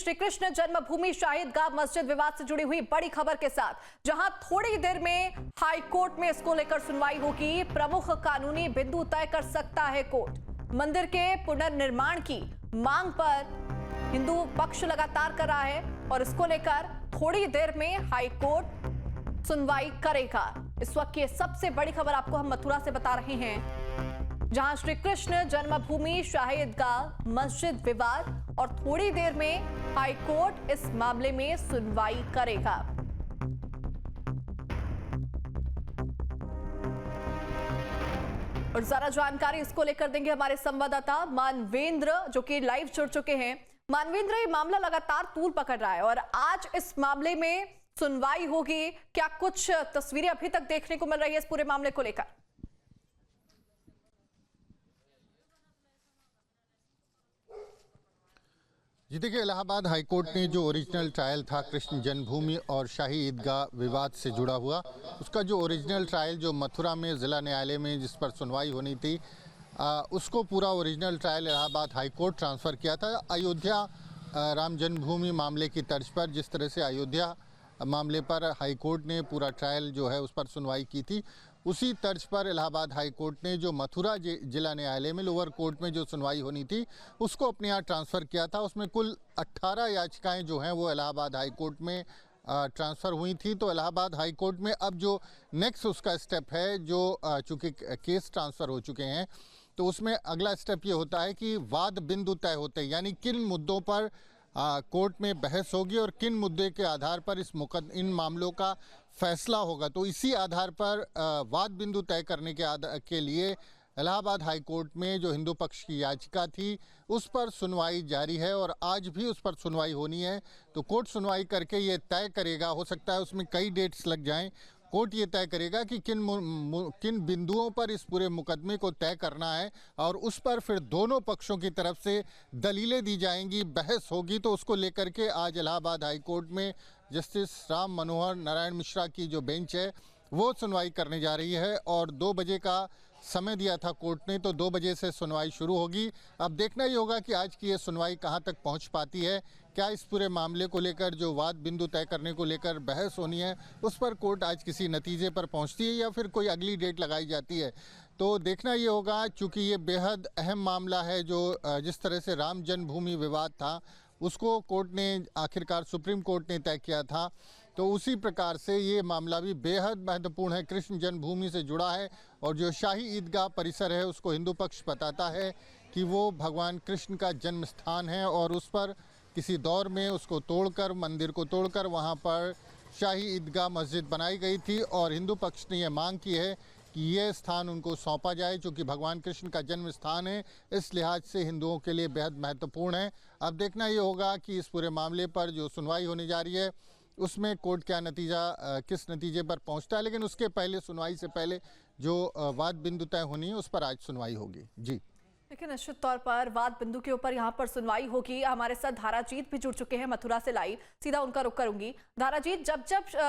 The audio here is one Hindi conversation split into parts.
श्री कृष्ण जन्मभूमि शाही ईदगाह मस्जिद विवाद से जुड़ी हुई बड़ी खबर के साथ, जहां थोड़ी देर में हाई कोर्ट में इसको लेकर सुनवाई होगी। प्रमुख कानूनी बिंदु तय कर सकता है कोर्ट। मंदिर के पुनर्निर्माण की मांग पर हिंदू पक्ष लगातार कर रहा है और इसको लेकर थोड़ी देर में हाई कोर्ट सुनवाई करेगा। इस वक्त की सबसे बड़ी खबर आपको हम मथुरा से बता रहे हैं, जहां श्री कृष्ण जन्मभूमि शाही ईदगाह मस्जिद विवाद और थोड़ी देर में हाई कोर्ट इस मामले में सुनवाई करेगा। और ज्यादा जानकारी इसको लेकर देंगे हमारे संवाददाता मानवेंद्र, जो कि लाइव जुड़ चुके हैं। मानवेंद्र, ये मामला लगातार तूल पकड़ रहा है और आज इस मामले में सुनवाई होगी। क्या कुछ तस्वीरें अभी तक देखने को मिल रही है इस पूरे मामले को लेकर? जी देखिए, इलाहाबाद हाईकोर्ट ने जो ओरिजिनल ट्रायल था कृष्ण जन्मभूमि और शाही ईदगाह विवाद से जुड़ा हुआ, उसका जो ओरिजिनल ट्रायल जो मथुरा में ज़िला न्यायालय में जिस पर सुनवाई होनी थी, उसको पूरा original trial Allahabad high court transfer किया था। अयोध्या राम जन्मभूमि मामले की तर्ज पर जिस तरह से अयोध्या मामले पर हाईकोर्ट ने पूरा ट्रायल जो है उस पर सुनवाई की थी, उसी तर्ज पर इलाहाबाद हाई कोर्ट ने जो मथुरा जिला न्यायालय में लोअर कोर्ट में जो सुनवाई होनी थी उसको अपने यहाँ ट्रांसफ़र किया था। उसमें कुल 18 याचिकाएं जो हैं वो इलाहाबाद हाई कोर्ट में ट्रांसफ़र हुई थी। तो इलाहाबाद हाई कोर्ट में अब जो नेक्स्ट उसका स्टेप है, जो चूँकि केस ट्रांसफ़र हो चुके हैं, तो उसमें अगला स्टेप ये होता है कि वाद बिंदु तय होते हैं, यानी किन मुद्दों पर कोर्ट में बहस होगी और किन मुद्दे के आधार पर इन मामलों का फैसला होगा। तो इसी आधार पर वाद बिंदु तय करने के लिए इलाहाबाद हाई कोर्ट में जो हिंदू पक्ष की याचिका थी उस पर सुनवाई जारी है और आज भी उस पर सुनवाई होनी है। तो कोर्ट सुनवाई करके ये तय करेगा, हो सकता है उसमें कई डेट्स लग जाएं, कोर्ट ये तय करेगा कि किन बिंदुओं पर इस पूरे मुकदमे को तय करना है और उस पर फिर दोनों पक्षों की तरफ से दलीलें दी जाएंगी, बहस होगी। तो उसको लेकर के आज इलाहाबाद हाई कोर्ट में जस्टिस राम मनोहर नारायण मिश्रा की जो बेंच है वो सुनवाई करने जा रही है और 2 बजे का समय दिया था कोर्ट ने, तो 2 बजे से सुनवाई शुरू होगी। अब देखना ही होगा कि आज की ये सुनवाई कहाँ तक पहुँच पाती है। क्या इस पूरे मामले को लेकर जो वाद बिंदु तय करने को लेकर बहस होनी है उस पर कोर्ट आज किसी नतीजे पर पहुँचती है या फिर कोई अगली डेट लगाई जाती है, तो देखना ये होगा। चूँकि ये बेहद अहम मामला है, जो जिस तरह से राम जन्मभूमि विवाद था उसको कोर्ट ने आखिरकार सुप्रीम कोर्ट ने तय किया था, तो उसी प्रकार से ये मामला भी बेहद महत्वपूर्ण है, कृष्ण जन्मभूमि से जुड़ा है। और जो शाही ईदगाह परिसर है उसको हिंदू पक्ष बताता है कि वो भगवान कृष्ण का जन्म स्थान है और उस पर किसी दौर में उसको तोड़कर, मंदिर को तोड़कर वहाँ पर शाही ईदगाह मस्जिद बनाई गई थी और हिंदू पक्ष ने यह मांग की है कि ये स्थान उनको सौंपा जाए, क्योंकि भगवान कृष्ण का जन्म स्थान है, इस लिहाज से हिंदुओं के लिए बेहद महत्वपूर्ण है। अब देखना ये होगा कि इस पूरे मामले पर जो सुनवाई होने जा रही है उसमें कोर्ट क्या किस नतीजे पर पहुंचता है, लेकिन उसके पहले, सुनवाई से पहले जो वाद बिंदु तय होनी है उस पर आज सुनवाई होगी। जी लेकिन निश्चित तौर पर वाद बिंदु के ऊपर यहाँ पर सुनवाई होगी। हमारे साथ धाराजीत भी जुड़ चुके हैं मथुरा से लाइव, सीधा उनका रुख करूंगी। धाराजीत, जब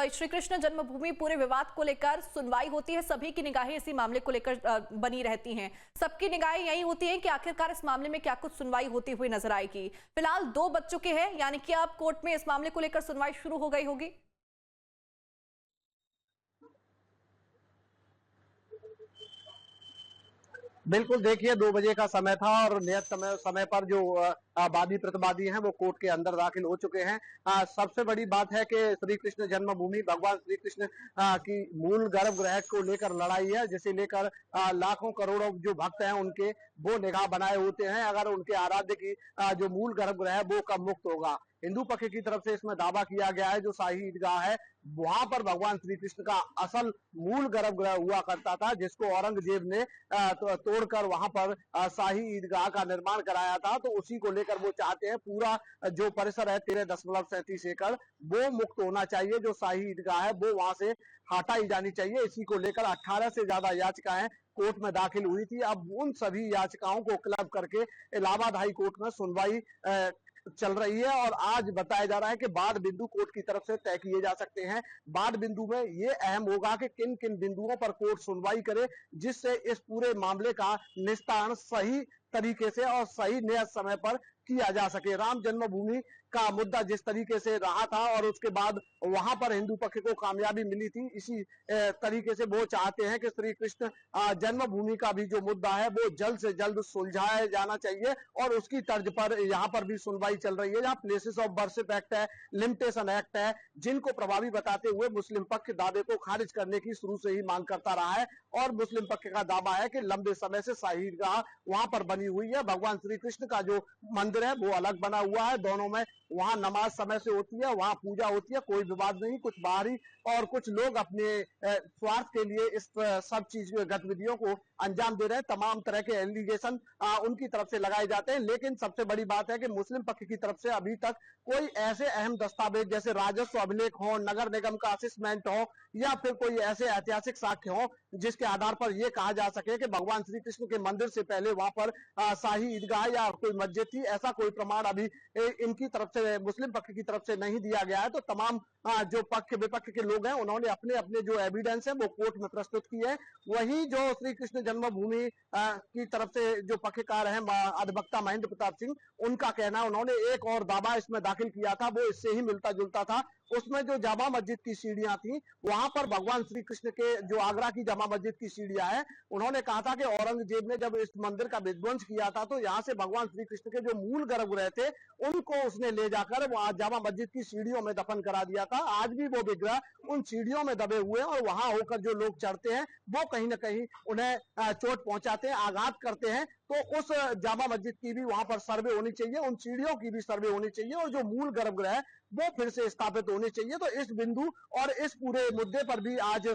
श्री कृष्ण जन्मभूमि पूरे विवाद को लेकर सुनवाई होती है, सभी की निगाहें इसी मामले को लेकर बनी रहती हैं, सबकी निगाहें यही होती है कि आखिरकार इस मामले में क्या कुछ सुनवाई होती हुई नजर आएगी। फिलहाल 2 बज चुके हैं, यानी कि अब कोर्ट में इस मामले को लेकर सुनवाई शुरू हो गई होगी। बिल्कुल, देखिए 2 बजे का समय था और नियत समय पर जो वादी प्रतिवादी हैं वो कोर्ट के अंदर दाखिल हो चुके हैं। सबसे बड़ी बात है कि श्री कृष्ण जन्मभूमि, भगवान श्री कृष्ण की मूल गर्भगृह को लेकर लड़ाई है, जिसे लेकर लाखों करोड़ों जो भक्त हैं उनके वो निगाह बनाए होते हैं। अगर उनके आराध्य की जो मूल गर्भगृह है वो कब मुक्त होगा। हिंदू पक्ष की तरफ से इसमें दावा किया गया है जो शाही ईदगाह है वहां पर भगवान श्री कृष्ण का असल मूल गर्भगृह हुआ करता था, जिसको औरंगजेब ने तोड़कर वहां पर शाही ईदगाह का निर्माण कराया था। तो उसी को लेकर वो चाहते हैं पूरा जो परिसर है 13.37 एकड़ वो मुक्त होना चाहिए, जो शाही ईदगाह है वो वहां से हटाई जानी चाहिए। इसी को लेकर 18 से ज्यादा याचिकाएं कोर्ट में दाखिल हुई थी। अब उन सभी याचिकाओं को क्लब करके इलाहाबाद हाई कोर्ट में सुनवाई चल रही है और आज बताया जा रहा है कि बाद बिंदु कोर्ट की तरफ से तय किए जा सकते हैं। बाद बिंदु में ये अहम होगा कि किन किन बिंदुओं पर कोर्ट सुनवाई करे, जिससे इस पूरे मामले का निस्तारण सही तरीके से और सही नियत समय पर किया जा सके। राम जन्मभूमि का मुद्दा जिस तरीके से रहा था और उसके बाद वहां पर हिंदू पक्ष को कामयाबी मिली थी, इसी तरीके से वो चाहते हैं कि श्री कृष्ण जन्मभूमि का भी जो मुद्दा है वो जल्द से जल्द सुलझाया जाना चाहिए और उसकी तर्ज पर यहाँ पर भी सुनवाई चल रही है, जहाँ प्लेसेस ऑफ वर्शिप एक्ट है, लिमिटेशन एक्ट है, जिनको प्रभावी बताते हुए मुस्लिम पक्ष दावे को खारिज करने की शुरू से ही मांग करता रहा है। और मुस्लिम पक्ष का दावा है कि लंबे समय से शाही ईदगाह वहां पर बनी हुई है, भगवान श्री कृष्ण का जो मंदिर है वो अलग बना हुआ है, दोनों में वहां नमाज समय से होती है, वहां पूजा होती है, कोई विवाद नहीं। कुछ बाहरी और कुछ लोग अपने स्वार्थ के लिए इस सब चीज गतिविधियों को अंजाम दे रहे हैं। तमाम तरह के एलिगेशन उनकी तरफ से लगाए जाते हैं, लेकिन सबसे बड़ी बात है कि मुस्लिम पक्ष की तरफ से अभी तक कोई ऐसे अहम दस्तावेज जैसे राजस्व अभिलेख हो, नगर निगम का असेसमेंट हो या फिर कोई ऐसे ऐतिहासिक साक्ष्य हो जिसके आधार पर यह कहा जा सके कि भगवान श्री कृष्ण के मंदिर से पहले वहां पर शाही ईदगाह या कोई मस्जिद थी, ऐसा कोई प्रमाण अभी इनकी तरफ से मुस्लिम पक्ष की तरफ से नहीं दिया गया है। तो तमाम जो पक्ष विपक्ष के लोग हैं उन्होंने अपने अपने जो एविडेंस है वो कोर्ट में प्रस्तुत की है। वही जो श्री कृष्ण जन्मभूमि की तरफ से जो पक्षकार हैं अधिवक्ता महेंद्र प्रताप सिंह, उनका कहना, उन्होंने एक और दावा इसमें दाखिल किया था, वो इससे ही मिलता जुलता था। उसमें जो जामा मस्जिद की सीढ़ियां थी वहां पर भगवान श्री कृष्ण के जो आगरा की जामा मस्जिद की सीढ़ियां है, उन्होंने कहा था कि औरंगजेब ने जब इस मंदिर का विध्वंस किया था तो यहाँ से भगवान श्री कृष्ण के जो मूल गर्भगृह थे उनको उसने ले जाकर वहां जामा मस्जिद की सीढ़ियों में दफन करा दिया था। आज भी वो विग्रह उन सीढ़ियों में दबे हुए हैं और वहां होकर जो लोग चढ़ते हैं वो कहीं ना कहीं उन्हें चोट पहुंचाते हैं, आघात करते हैं। तो उस जामा मस्जिद की भी वहां पर सर्वे होनी चाहिए, उन सीढ़ियों की भी सर्वे होनी चाहिए और जो मूल गर्भगृह है वो फिर से स्थापित होने चाहिए। तो इस बिंदु और इस पूरे मुद्दे पर भी आज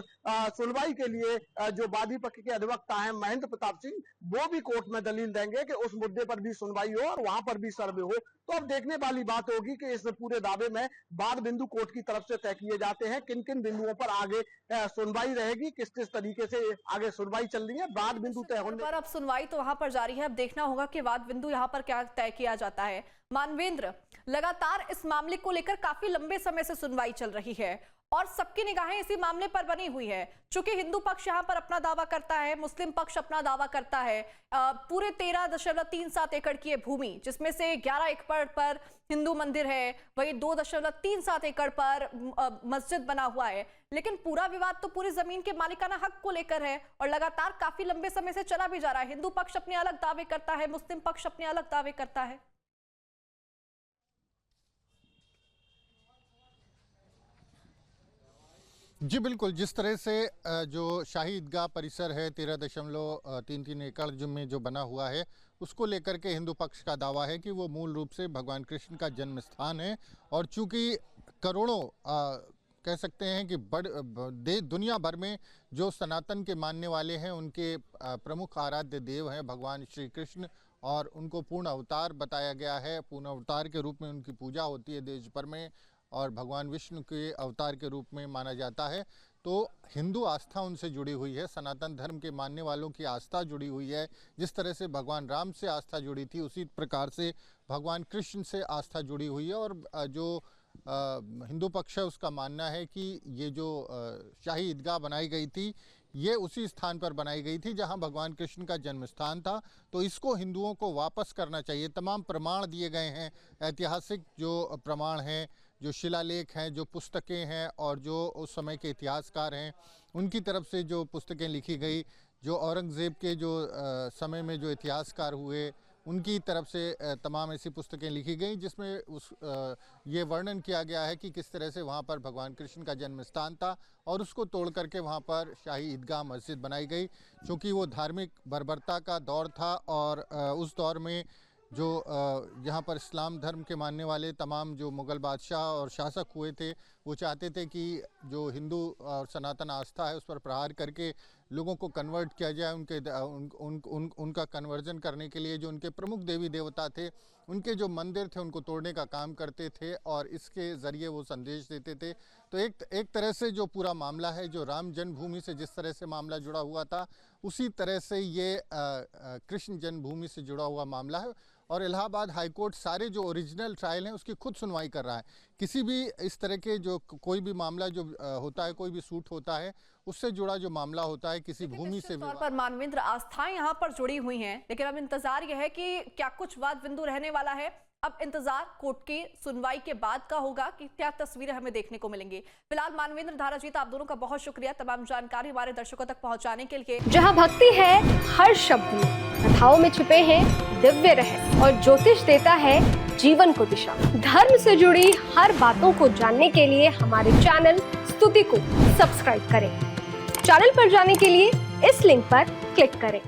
सुनवाई के लिए जो वादी पक्ष के अधिवक्ता हैं महेंद्र प्रताप सिंह, वो भी कोर्ट में दलील देंगे कि उस मुद्दे पर भी सुनवाई हो और वहां पर भी सर्वे हो। तो अब देखने वाली बात होगी कि इस पूरे दावे में बाद बिंदु कोर्ट की तरफ से तय किए जाते हैं, किन किन बिंदुओं पर आगे सुनवाई रहेगी, किस किस तरीके से आगे सुनवाई चल रही है। बाद बिंदु तय होने पर अब सुनवाई तो वहां पर जारी है, अब देखना होगा कि वाद बिंदु यहां पर क्या तय किया जाता है। मानवेंद्र, लगातार इस मामले को लेकर काफी लंबे समय से सुनवाई चल रही है और सबकी निगाहें इसी मामले पर बनी हुई है। चूंकि हिंदू पक्ष यहां पर अपना दावा करता है, मुस्लिम पक्ष अपना दावा करता है, पूरे 13.37 एकड़ की भूमि जिसमें से 11 एकड़ पर हिंदू मंदिर है, वही 2.37 एकड़ पर मस्जिद बना हुआ है। लेकिन पूरा विवाद तो पूरी जमीन के मालिकाना हक को लेकर है और लगातार काफी लंबे समय से चला भी जा रहा है। हिंदू पक्ष अपने अलग दावे करता है, मुस्लिम पक्ष अपने अलग दावे करता है। जी बिल्कुल, जिस तरह से जो शाही ईदगाह परिसर है 13.33 एकड़ में जो बना हुआ है, उसको लेकर के हिंदू पक्ष का दावा है कि वो मूल रूप से भगवान कृष्ण का जन्म स्थान है। और चूंकि करोड़ों कह सकते हैं कि दुनिया भर में जो सनातन के मानने वाले हैं उनके प्रमुख आराध्य देव हैं भगवान श्री कृष्ण, और उनको पूर्ण अवतार बताया गया है, पूर्ण अवतार के रूप में उनकी पूजा होती है देश भर में और भगवान विष्णु के अवतार के रूप में माना जाता है। तो हिंदू आस्था उनसे जुड़ी हुई है, सनातन धर्म के मानने वालों की आस्था जुड़ी हुई है। जिस तरह से भगवान राम से आस्था जुड़ी थी उसी प्रकार से भगवान कृष्ण से आस्था जुड़ी हुई है। और जो हिंदू पक्ष है उसका मानना है कि ये जो शाही ईदगाह बनाई गई थी ये उसी स्थान पर बनाई गई थी जहां भगवान कृष्ण का जन्म स्थान था। तो इसको हिंदुओं को वापस करना चाहिए। तमाम प्रमाण दिए गए हैं, ऐतिहासिक जो प्रमाण हैं, जो शिलालेख हैं, जो पुस्तकें हैं और जो उस समय के इतिहासकार हैं उनकी तरफ से जो पुस्तकें लिखी गई, जो औरंगज़ेब के जो समय में जो इतिहासकार हुए उनकी तरफ से तमाम ऐसी पुस्तकें लिखी गई जिसमें ये वर्णन किया गया है कि किस तरह से वहाँ पर भगवान कृष्ण का जन्म स्थान था और उसको तोड़ करके वहाँ पर शाही ईदगाह मस्जिद बनाई गई। क्योंकि वो धार्मिक बर्बरता का दौर था और उस दौर में जो यहाँ पर इस्लाम धर्म के मानने वाले तमाम जो मुग़ल बादशाह और शासक हुए थे वो चाहते थे कि जो हिंदू और सनातन आस्था है उस पर प्रहार करके लोगों को कन्वर्ट किया जाए। उनका कन्वर्जन करने के लिए जो उनके प्रमुख देवी देवता थे उनके जो मंदिर थे उनको तोड़ने का काम करते थे और इसके ज़रिए वो संदेश देते थे। तो एक तरह से जो पूरा मामला है, जो राम जन्मभूमि से जिस तरह से मामला जुड़ा हुआ था उसी तरह से ये कृष्ण जन्मभूमि से जुड़ा हुआ मामला है। और इलाहाबाद हाईकोर्ट सारे जो ओरिजिनल ट्रायल हैं उसकी खुद सुनवाई कर रहा है। किसी भी इस तरह के जो कोई भी मामला जो होता है, कोई भी सूट होता है, उससे जुड़ा जो मामला होता है किसी भूमि से तौर पर मानवेंद्र आस्थाएं यहाँ पर जुड़ी हुई हैं, लेकिन अब इंतजार यह है कि क्या कुछ वाद बिंदु रहने वाला है। अब इंतजार कोर्ट की सुनवाई के बाद का होगा कि क्या तस्वीरें हमें देखने को मिलेंगी। फिलहाल मानवेंद्र, धाराजीत, आप दोनों का बहुत शुक्रिया तमाम जानकारी हमारे दर्शकों तक पहुंचाने के लिए। जहां भक्ति है हर शब्द में, कथाओं में छिपे हैं दिव्य रहस्य और ज्योतिष देता है जीवन को दिशा। धर्म से जुड़ी हर बातों को जानने के लिए हमारे चैनल स्तुति को सब्सक्राइब करें। चैनल पर जाने के लिए इस लिंक पर क्लिक करें।